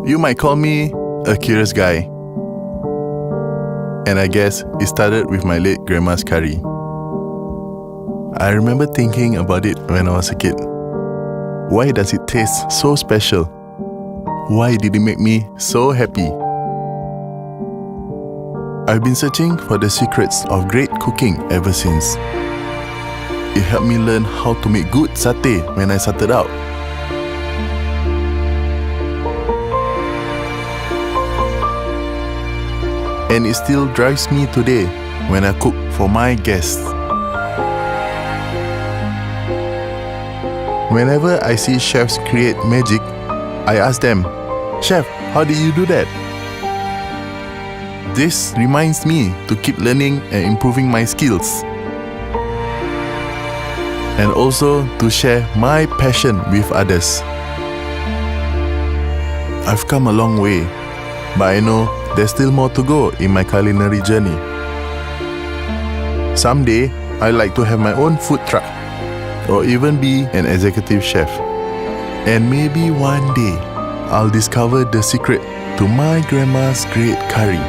You might call me a curious guy. And I guess it started with my late grandma's curry. I remember thinking about it when I was a kid. Why does it taste so special? Why did it make me so happy? I've been searching for the secrets of great cooking ever since. It helped me learn how to make good satay when I started out. And it still drives me today when I cook for my guests. Whenever I see chefs create magic, I ask them, "Chef, how did you do that?" This reminds me to keep learning and improving my skills. And also to share my passion with others. I've come a long way, but I know there's still more to go in my culinary journey. Someday, I'd like to have my own food truck, or even be an executive chef. And maybe one day, I'll discover the secret to my grandma's great curry.